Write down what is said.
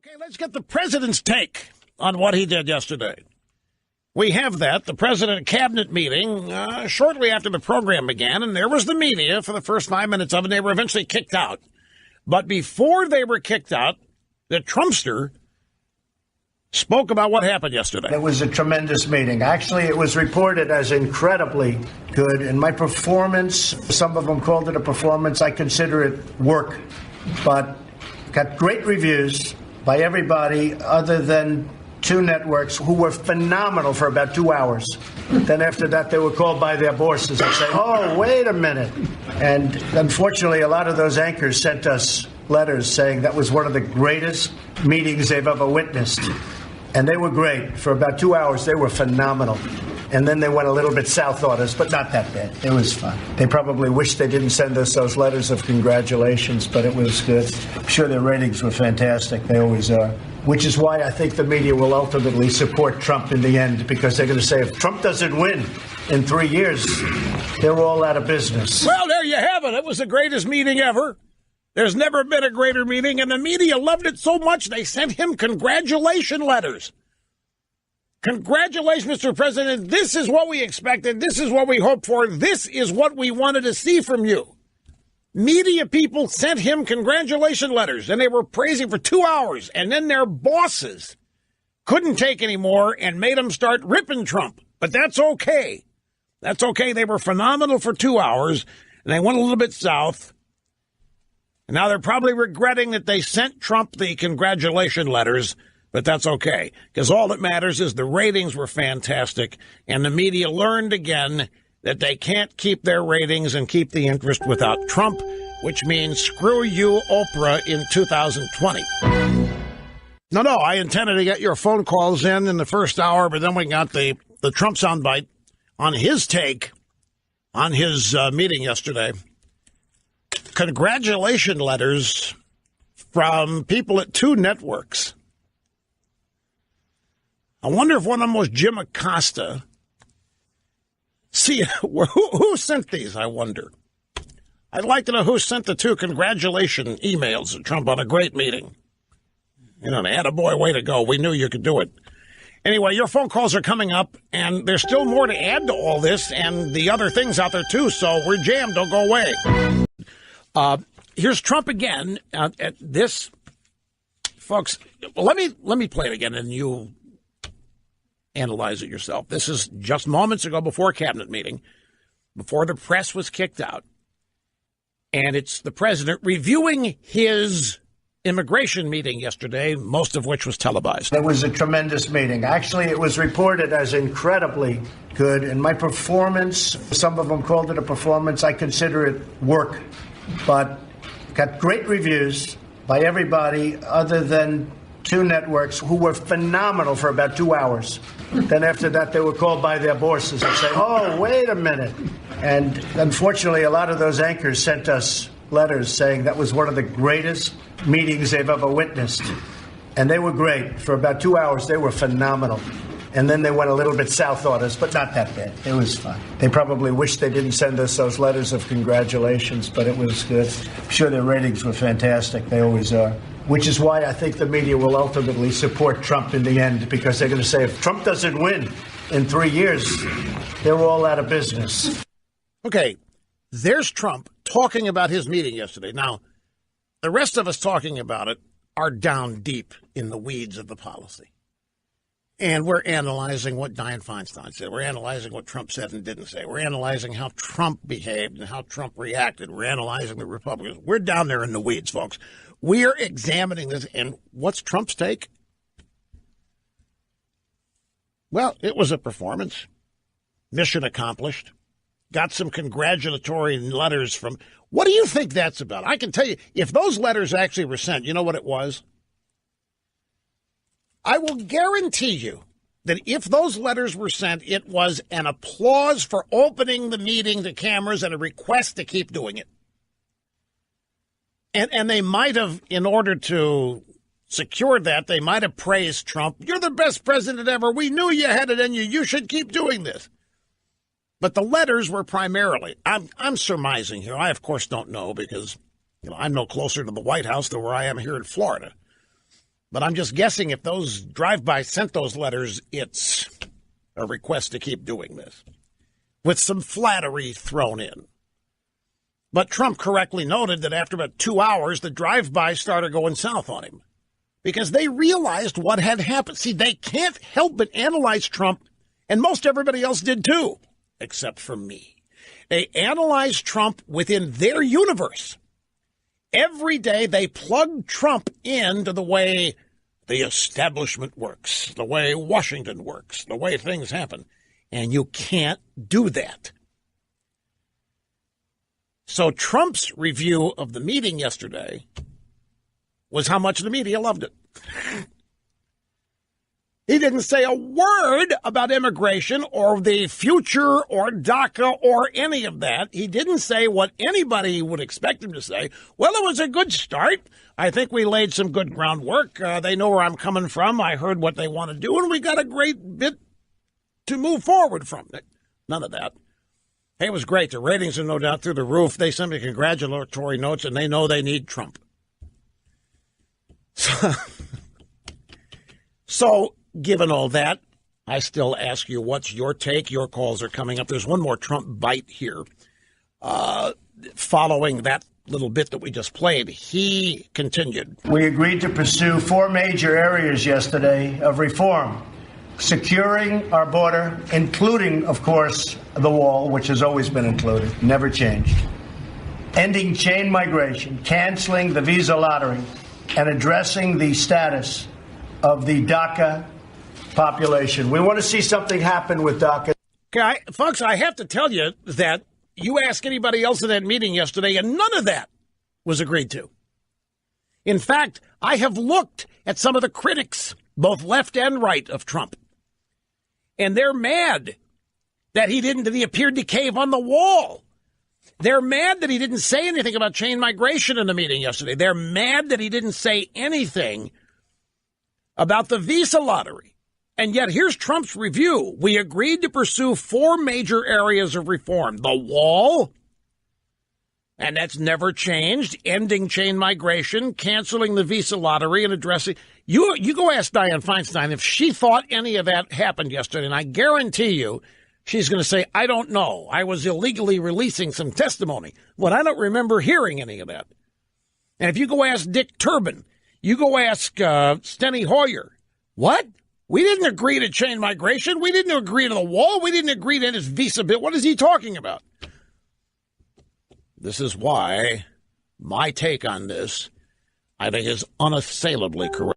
Okay, let's get the president's take on what he did yesterday. We have that, the president cabinet meeting, shortly after the program began, and there was the media for the first 5 minutes of it, and they were eventually kicked out. But before they were kicked out, the Trumpster spoke about what happened yesterday. It was a tremendous meeting. Actually, it was reported as incredibly good. And my performance, some of them called it a performance. I consider it work, but got great reviews by everybody other than two networks who were phenomenal for about 2 hours. Then after that, they were called by their bosses and say, oh, wait a minute. And unfortunately, a lot of those anchors sent us letters saying that was one of the greatest meetings they've ever witnessed. And they were great. For about 2 hours, they were phenomenal. And then they went a little bit south on us, but not that bad. It was fun. They probably wish they didn't send us those letters of congratulations, but it was good. I'm sure their ratings were fantastic. They always are. Which is why I think the media will ultimately support Trump in the end, because they're going to say if Trump doesn't win in 3 years, they're all out of business. Well, there you have it. It was the greatest meeting ever. There's never been a greater meeting, and the media loved it so much they sent him congratulation letters. Congratulations, Mr. President. This is what we expected. This is what we hoped for. This is what we wanted to see from you. Media people sent him congratulation letters, and they were praising for 2 hours, and then their bosses couldn't take any more and made them start ripping Trump. But that's okay. That's okay. They were phenomenal for 2 hours, and they went a little bit south. And now they're probably regretting that they sent Trump the congratulation letters, but that's okay, because all that matters is the ratings were fantastic, and the media learned again that they can't keep their ratings and keep the interest without Trump, which means screw you, Oprah, in 2020. No, I intended to get your phone calls in the first hour, but then we got the Trump soundbite on his take on his meeting yesterday. Congratulation letters from people at two networks. I wonder if one of them was Jim Acosta. See, who sent these, I wonder? I'd like to know who sent the two congratulation emails to Trump on a great meeting. You know, attaboy, way to go. We knew you could do it. Anyway, your phone calls are coming up, and there's still more to add to all this and the other things out there, too, so we're jammed. Don't go away. Here's Trump again at this. Folks, let me play it again, and you analyze it yourself. This is just moments ago before a cabinet meeting, before the press was kicked out. And it's the president reviewing his immigration meeting yesterday, most of which was televised. It was a tremendous meeting. Actually, it was reported as incredibly good. And my performance, some of them called it a performance. I consider it work, but got great reviews by everybody other than two networks who were phenomenal for about 2 hours. Then after that, they were called by their bosses and say, oh, wait a minute. And unfortunately, a lot of those anchors sent us letters saying that was one of the greatest meetings they've ever witnessed. And they were great. For about 2 hours, they were phenomenal. And then they went a little bit south on us, but not that bad. It was fun. They probably wish they didn't send us those letters of congratulations, but it was good. I'm sure their ratings were fantastic. They always are. Which is why I think the media will ultimately support Trump in the end, because they're going to say if Trump doesn't win in 3 years, they're all out of business. Okay, there's Trump talking about his meeting yesterday. Now, the rest of us talking about it are down deep in the weeds of the policy. And we're analyzing what Dianne Feinstein said. We're analyzing what Trump said and didn't say. We're analyzing how Trump behaved and how Trump reacted. We're analyzing the Republicans. We're down there in the weeds, folks. We're examining this. And what's Trump's take? Well, it was a performance. Mission accomplished. Got some congratulatory letters from. What do you think that's about? I can tell you, if those letters actually were sent, you know what it was? I will guarantee you that if those letters were sent, it was an applause for opening the meeting to cameras and a request to keep doing it. And they might have, in order to secure that, they might have praised Trump. You're the best president ever. We knew you had it in you. You should keep doing this. But the letters were primarily, I'm surmising here. I, of course, don't know because I'm no closer to the White House than where I am here in Florida. But I'm just guessing if those drive-bys sent those letters, it's a request to keep doing this, with some flattery thrown in. But Trump correctly noted that after about 2 hours, the drive-bys started going south on him because they realized what had happened. See, they can't help but analyze Trump, and most everybody else did too, except for me. They analyzed Trump within their universe. Every day they plug Trump into the way the establishment works, the way Washington works, the way things happen. And you can't do that. So Trump's review of the meeting yesterday was how much the media loved it. He didn't say a word about immigration or the future or DACA or any of that. He didn't say what anybody would expect him to say. Well, it was a good start. I think we laid some good groundwork. They know where I'm coming from. I heard what they want to do, and we got a great bit to move forward from. None of that. Hey, it was great. The ratings are no doubt through the roof. They sent me congratulatory notes, and they know they need Trump. So given all that, I still ask you, what's your take? Your calls are coming up. There's one more Trump bite here. Following that little bit that we just played, he continued. We agreed to pursue 4 major areas yesterday of reform. Securing our border, including, of course, the wall, which has always been included, never changed. Ending chain migration, canceling the visa lottery, and addressing the status of the DACA population. We want to see something happen with DACA. Okay, folks, I have to tell you that you ask anybody else in that meeting yesterday, and none of that was agreed to. In fact, I have looked at some of the critics, both left and right, of Trump, and they're mad that he appeared to cave on the wall. They're mad that he didn't say anything about chain migration in the meeting yesterday. They're mad that he didn't say anything about the visa lottery. And yet here's Trump's review. We agreed to pursue 4 major areas of reform. The wall, and that's never changed, ending chain migration, canceling the visa lottery, and addressing... You go ask Dianne Feinstein if she thought any of that happened yesterday, and I guarantee you she's going to say, I don't know. I was illegally releasing some testimony. Well, I don't remember hearing any of that. And if you go ask Dick Turban, you go ask Steny Hoyer, what? We didn't agree to chain migration. We didn't agree to the wall. We didn't agree to his visa bill. What is he talking about? This is why my take on this, I think, is unassailably correct.